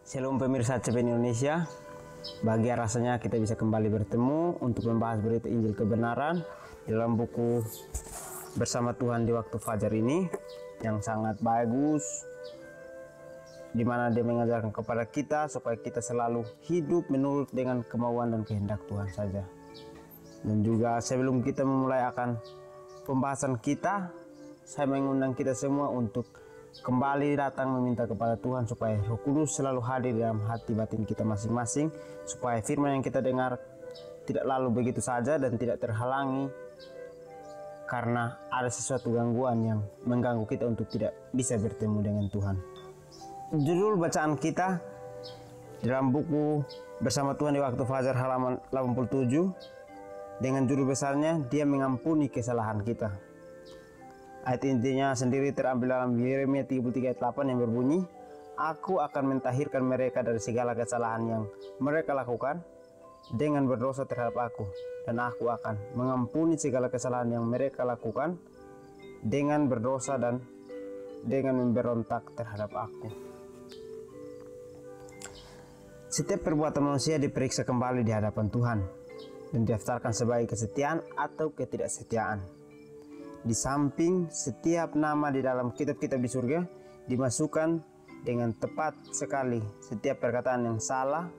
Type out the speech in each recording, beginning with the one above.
Shalom pemirsa CPN Indonesia, bahagia rasanya kita bisa kembali bertemu untuk membahas berita Injil kebenaran dalam buku Bersama Tuhan di Waktu Fajar ini yang sangat bagus, di mana dia mengajarkan kepada kita supaya kita selalu hidup menurut dengan kemauan dan kehendak Tuhan saja. Dan juga sebelum kita memulai akan pembahasan kita, saya mengundang kita semua untuk kembali datang meminta kepada Tuhan supaya Roh Kudus selalu hadir dalam hati batin kita masing-masing, supaya firman yang kita dengar tidak lalu begitu saja dan tidak terhalangi karena ada sesuatu gangguan yang mengganggu kita untuk tidak bisa bertemu dengan Tuhan. Judul bacaan kita dalam buku Bersama Tuhan di Waktu Fajar halaman 87 dengan judul besarnya Dia Mengampuni Kesalahan Kita. Ayat intinya sendiri terambil dalam Yeremia 33 ayat 8 yang berbunyi, Aku akan mentahirkan mereka dari segala kesalahan yang mereka lakukan dengan berdosa terhadap aku, dan aku akan mengampuni segala kesalahan yang mereka lakukan dengan berdosa dan dengan memberontak terhadap aku. Setiap perbuatan manusia diperiksa kembali di hadapan Tuhan dan didaftarkan sebagai kesetiaan atau ketidaksetiaan. Di samping setiap nama di dalam kitab-kitab di surga dimasukkan dengan tepat sekali, setiap perkataan yang salah,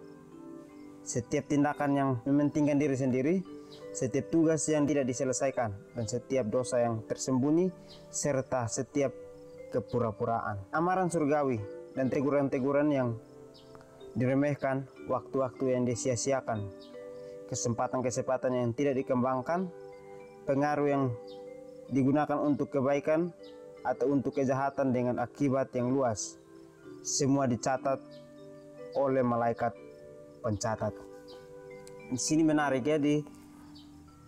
setiap tindakan yang mementingkan diri sendiri, setiap tugas yang tidak diselesaikan, dan setiap dosa yang tersembunyi, serta setiap kepura-puraan. Amaran surgawi dan teguran-teguran yang diremehkan, waktu-waktu yang disia-siakan, kesempatan-kesempatan yang tidak dikembangkan, pengaruh yang digunakan untuk kebaikan atau untuk kejahatan dengan akibat yang luas, semua dicatat oleh malaikat pencatat. Di sini menarik ya,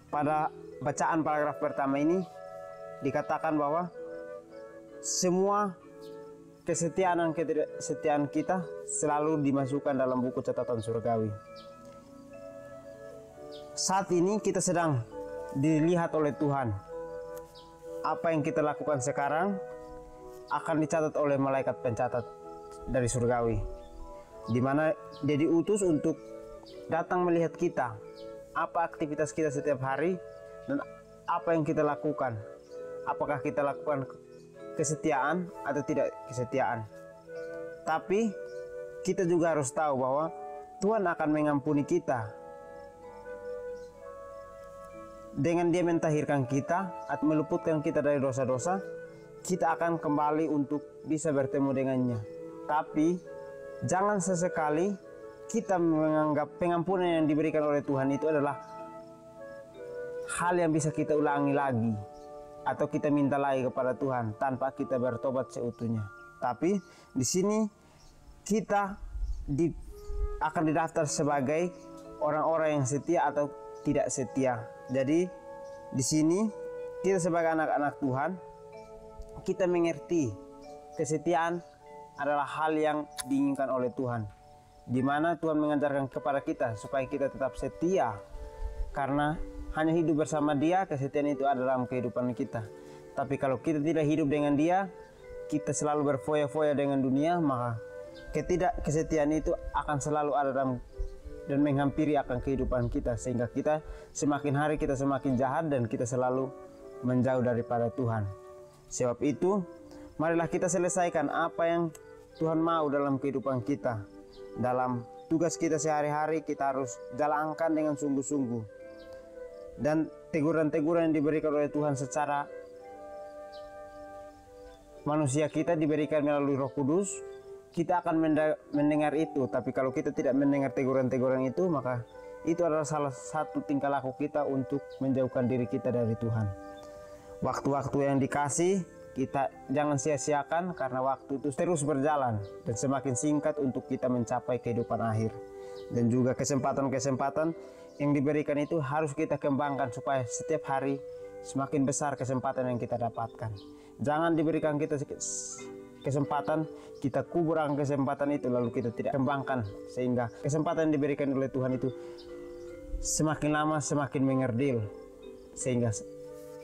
pada bacaan paragraf pertama ini dikatakan bahwa semua kesetiaan dan ketidaksetiaan kita selalu dimasukkan dalam buku catatan surgawi. Saat ini kita sedang dilihat oleh Tuhan. Apa yang kita lakukan sekarang akan dicatat oleh malaikat pencatat dari surgawi, di mana dia diutus untuk datang melihat kita, apa aktivitas kita setiap hari dan apa yang kita lakukan. Apakah kita lakukan kesetiaan atau tidak kesetiaan. Tapi kita juga harus tahu bahwa Tuhan akan mengampuni kita. Dengan dia mentahirkan kita atau meluputkan kita dari dosa-dosa, kita akan kembali untuk bisa bertemu dengannya. Tapi jangan sesekali kita menganggap pengampunan yang diberikan oleh Tuhan itu adalah hal yang bisa kita ulangi lagi atau kita minta lagi kepada Tuhan tanpa kita bertobat seutuhnya. Tapi di sini kita akan didaftar sebagai orang-orang yang setia atau tidak setia. Jadi di sini kita sebagai anak-anak Tuhan, kita mengerti kesetiaan adalah hal yang diinginkan oleh Tuhan, di mana Tuhan mengajarkan kepada kita supaya kita tetap setia, karena hanya hidup bersama Dia, kesetiaan itu ada dalam kehidupan kita. Tapi kalau kita tidak hidup dengan Dia, kita selalu berfoya-foya dengan dunia, maka ketidaksetiaan itu akan selalu ada dalam dan menghampiri akan kehidupan kita, sehingga kita semakin hari kita semakin jahat dan kita selalu menjauh daripada Tuhan. Sebab itu, marilah kita selesaikan apa yang Tuhan mau dalam kehidupan kita. Dalam tugas kita sehari-hari kita harus jalankan dengan sungguh-sungguh. Dan teguran-teguran yang diberikan oleh Tuhan secara manusia kita diberikan melalui Roh Kudus. Kita akan mendengar itu, tapi kalau kita tidak mendengar teguran-teguran itu, maka itu adalah salah satu tingkah laku kita untuk menjauhkan diri kita dari Tuhan. Waktu-waktu yang dikasih, kita jangan sia-siakan, karena waktu itu terus berjalan dan semakin singkat untuk kita mencapai kehidupan akhir. Dan juga kesempatan-kesempatan yang diberikan itu harus kita kembangkan supaya setiap hari semakin besar kesempatan yang kita dapatkan. Jangan diberikan kita kesempatan, kita kuburkan kesempatan itu lalu kita tidak kembangkan, sehingga kesempatan yang diberikan oleh Tuhan itu semakin lama semakin mengerdil, sehingga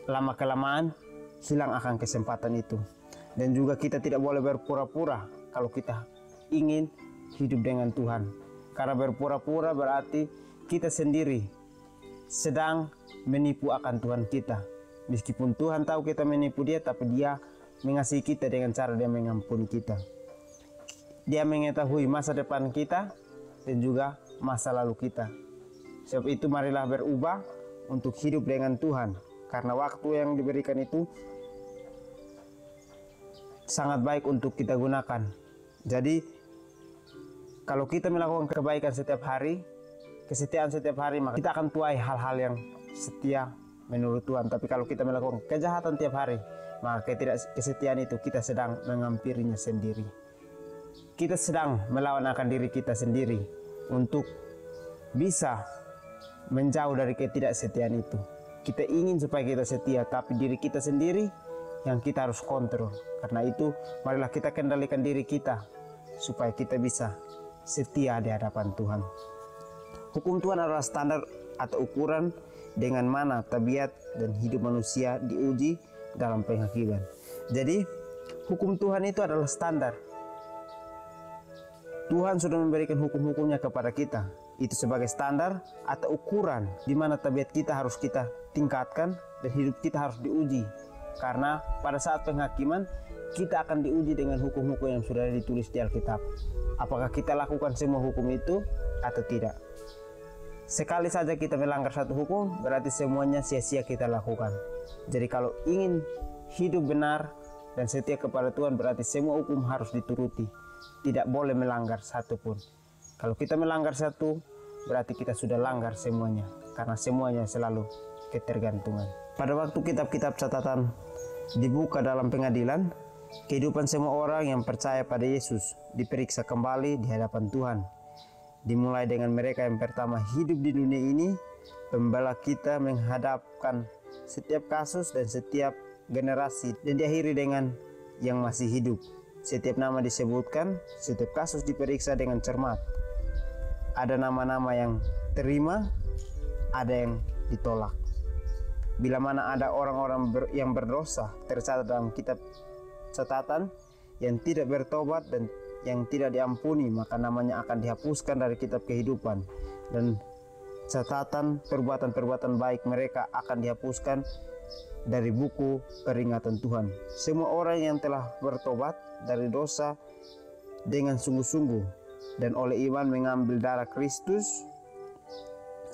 lama kelamaan hilang akan kesempatan itu. Dan juga kita tidak boleh berpura-pura kalau kita ingin hidup dengan Tuhan. Karena berpura-pura berarti kita sendiri sedang menipu akan Tuhan kita. Meskipun Tuhan tahu kita menipu dia, tapi dia mengasihi kita dengan cara dia mengampuni kita. Dia mengetahui masa depan kita dan juga masa lalu kita. Sebab itu marilah berubah untuk hidup dengan Tuhan. Karena waktu yang diberikan itu sangat baik untuk kita gunakan. Jadi kalau kita melakukan kebaikan setiap hari, kesetiaan setiap hari, maka kita akan tuai hal-hal yang setia menurut Tuhan. Tapi kalau kita melakukan kejahatan tiap hari, maka ketidakkesetiaan itu kita sedang mengampirinya sendiri. Kita sedang melawan akan diri kita sendiri untuk bisa menjauh dari ketidaksetiaan itu. Kita ingin supaya kita setia, tapi diri kita sendiri yang kita harus kontrol. Karena itu marilah kita kendalikan diri kita supaya kita bisa setia di hadapan Tuhan. Hukum Tuhan adalah standar atau ukuran dengan mana tabiat dan hidup manusia diuji dalam penghakiman. Jadi hukum Tuhan itu adalah standar. Tuhan sudah memberikan hukum-hukumnya kepada kita. Itu sebagai standar atau ukuran di mana tabiat kita harus kita tingkatkan dan hidup kita harus diuji. Karena pada saat penghakiman kita akan diuji dengan hukum-hukum yang sudah ditulis di Alkitab. Apakah kita lakukan semua hukum itu atau tidak? Sekali saja kita melanggar satu hukum, berarti semuanya sia-sia kita lakukan. Jadi kalau ingin hidup benar dan setia kepada Tuhan, berarti semua hukum harus dituruti. Tidak boleh melanggar satu pun. Kalau kita melanggar satu, berarti kita sudah langgar semuanya. Karena semuanya selalu ketergantungan. Pada waktu kitab-kitab catatan dibuka dalam pengadilan, kehidupan semua orang yang percaya pada Yesus diperiksa kembali di hadapan Tuhan. Dimulai dengan mereka yang pertama hidup di dunia ini, pembela kita menghadapkan setiap kasus dan setiap generasi, dan diakhiri dengan yang masih hidup. Setiap nama disebutkan, setiap kasus diperiksa dengan cermat. Ada nama-nama yang terima, ada yang ditolak. Bila mana ada orang-orang yang berdosa tercatat dalam kitab catatan yang tidak bertobat dan yang tidak diampuni, maka namanya akan dihapuskan dari kitab kehidupan, dan catatan perbuatan-perbuatan baik mereka akan dihapuskan dari buku peringatan Tuhan. Semua orang yang telah bertobat dari dosa dengan sungguh-sungguh dan oleh iman mengambil darah Kristus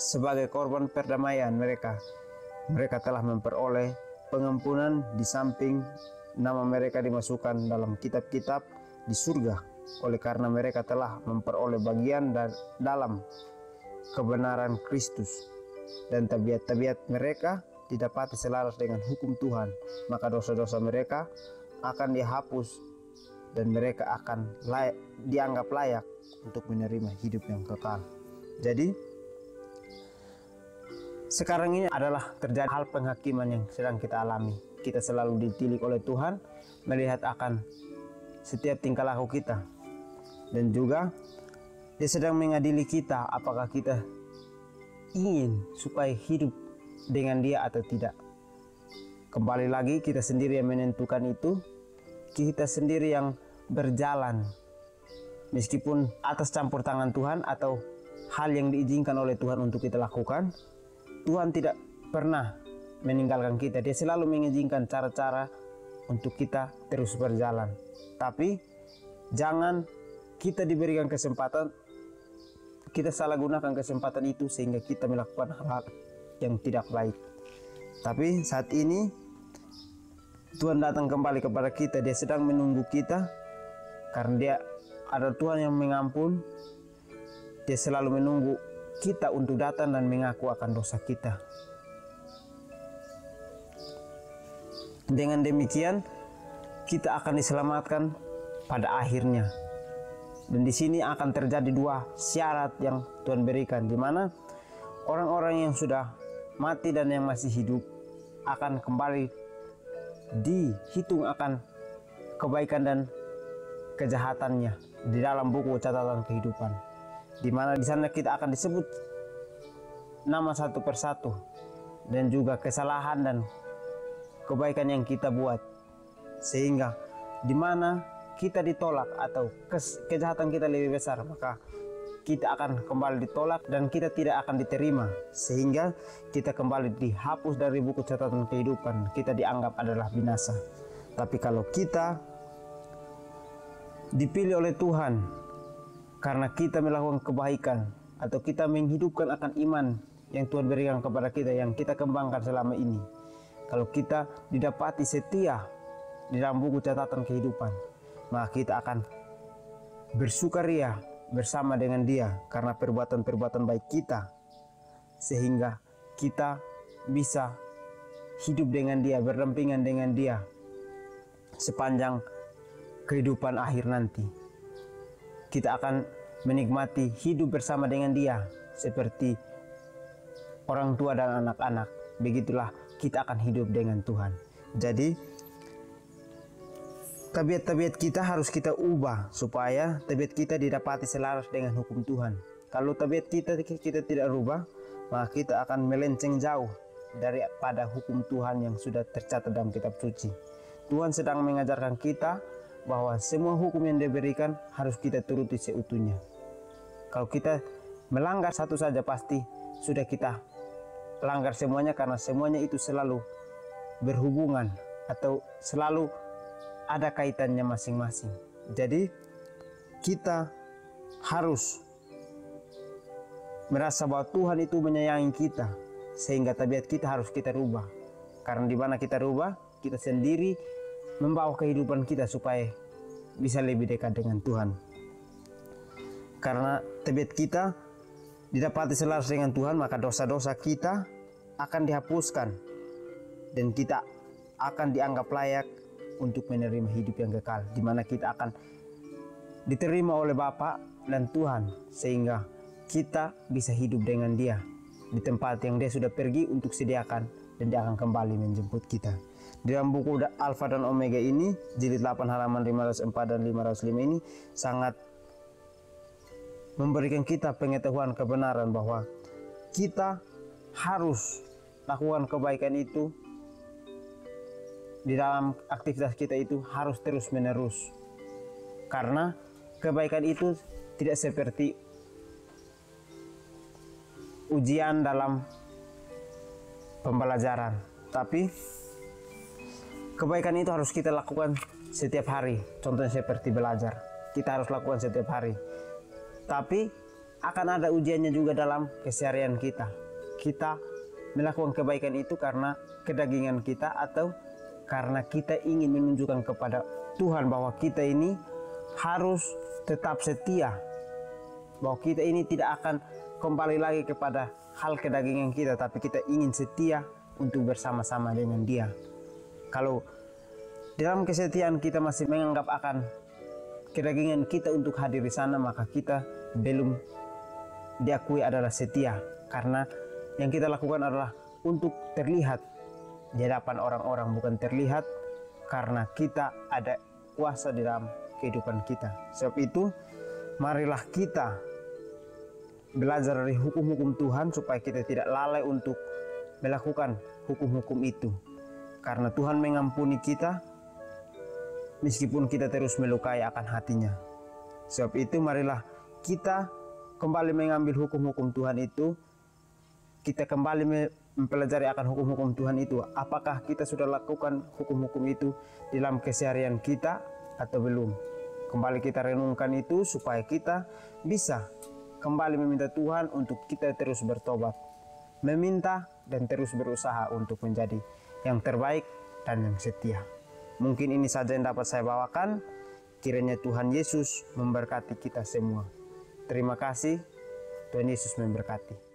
sebagai korban perdamaian mereka telah memperoleh pengampunan, di samping nama mereka dimasukkan dalam kitab-kitab di surga. Oleh karena mereka telah memperoleh bagian dalam kebenaran Kristus, dan tabiat-tabiat mereka didapati selaras dengan hukum Tuhan, maka dosa-dosa mereka akan dihapus dan mereka akan dianggap layak untuk menerima hidup yang kekal. Jadi sekarang ini adalah terjadi hal penghakiman yang sedang kita alami. Kita selalu ditilik oleh Tuhan, melihat akan setiap tingkah laku kita, dan juga Dia sedang mengadili kita apakah kita ingin supaya hidup dengan Dia atau tidak. Kembali lagi kita sendiri yang menentukan itu, kita sendiri yang berjalan meskipun atas campur tangan Tuhan atau hal yang diizinkan oleh Tuhan untuk kita lakukan. Tuhan tidak pernah meninggalkan kita. Dia selalu mengizinkan cara-cara untuk kita terus berjalan. Tapi jangan kita diberikan kesempatan, kita salah gunakan kesempatan itu sehingga kita melakukan hal-hal yang tidak baik. Tapi saat ini Tuhan datang kembali kepada kita. Dia sedang menunggu kita karena Dia ada Tuhan yang mengampun. Dia selalu menunggu kita untuk datang dan mengaku akan dosa kita. Dengan demikian kita akan diselamatkan pada akhirnya. Dan di sini akan terjadi dua syarat yang Tuhan berikan, di mana orang-orang yang sudah mati dan yang masih hidup akan kembali dihitung akan kebaikan dan kejahatannya di dalam buku catatan kehidupan, di mana di sana kita akan disebut nama satu persatu dan juga kesalahan dan kebaikan yang kita buat, sehingga di mana kita ditolak atau kejahatan kita lebih besar, maka kita akan kembali ditolak dan kita tidak akan diterima, sehingga kita kembali dihapus dari buku catatan kehidupan, kita dianggap adalah binasa. Tapi kalau kita dipilih oleh Tuhan karena kita melakukan kebaikan atau kita menghidupkan akan iman yang Tuhan berikan kepada kita, yang kita kembangkan selama ini, kalau kita didapati setia di dalam buku catatan kehidupan, maka kita akan bersukaria bersama dengan Dia karena perbuatan-perbuatan baik kita, sehingga kita bisa hidup dengan Dia, berdampingan dengan Dia sepanjang kehidupan akhir nanti. Kita akan menikmati hidup bersama dengan Dia seperti orang tua dan anak-anak. Begitulah kita akan hidup dengan Tuhan. Jadi tabiat-tabiat kita harus kita ubah supaya tabiat kita didapati selaras dengan hukum Tuhan. Kalau tabiat kita tidak rubah, maka kita akan melenceng jauh daripada hukum Tuhan yang sudah tercatat dalam kitab suci. Tuhan sedang mengajarkan kita bahwa semua hukum yang diberikan harus kita turuti seutuhnya. Kalau kita melanggar satu saja, pasti sudah kita langgar semuanya, karena semuanya itu selalu berhubungan atau selalu ada kaitannya masing-masing. Jadi kita harus merasa bahwa Tuhan itu menyayangi kita, sehingga tabiat kita harus kita rubah. Karena di mana kita rubah, kita sendiri membawa kehidupan kita supaya bisa lebih dekat dengan Tuhan. Karena tabiat kita didapati selaras dengan Tuhan, maka dosa-dosa kita akan dihapuskan dan kita akan dianggap layak untuk menerima hidup yang kekal, di mana kita akan diterima oleh Bapa dan Tuhan, sehingga kita bisa hidup dengan Dia di tempat yang Dia sudah pergi untuk sediakan, dan Dia akan kembali menjemput kita. Di dalam buku Alfa dan Omega ini, jilid 8 halaman 504 dan 505 ini sangat memberikan kita pengetahuan kebenaran bahwa kita harus lakukan kebaikan itu. Di dalam aktivitas kita itu harus terus menerus, karena kebaikan itu tidak seperti ujian dalam pembelajaran, tapi kebaikan itu harus kita lakukan setiap hari. Contohnya seperti belajar, kita harus lakukan setiap hari, tapi akan ada ujiannya juga dalam keseharian kita. Kita melakukan kebaikan itu karena kedagingan kita atau karena kita ingin menunjukkan kepada Tuhan bahwa kita ini harus tetap setia, bahwa kita ini tidak akan kembali lagi kepada hal kedagingan kita, tapi kita ingin setia untuk bersama-sama dengan Dia. Kalau dalam kesetiaan kita masih menganggap akan kedagingan kita untuk hadir di sana, maka kita belum diakui adalah setia, karena yang kita lakukan adalah untuk terlihat di hadapan orang-orang, bukan terlihat karena kita ada kuasa di dalam kehidupan kita. Sebab itu, marilah kita belajar dari hukum-hukum Tuhan supaya kita tidak lalai untuk melakukan hukum-hukum itu. Karena Tuhan mengampuni kita meskipun kita terus melukai akan hatinya. Sebab itu, marilah kita kembali mengambil hukum-hukum Tuhan itu. Kita kembali mempelajari akan hukum-hukum Tuhan itu. Apakah kita sudah lakukan hukum-hukum itu dalam keseharian kita atau belum? Kembali kita renungkan itu supaya kita bisa kembali meminta Tuhan untuk kita terus bertobat, meminta dan terus berusaha untuk menjadi yang terbaik dan yang setia. Mungkin ini saja yang dapat saya bawakan. Kiranya Tuhan Yesus memberkati kita semua. Terima kasih. Tuhan Yesus memberkati.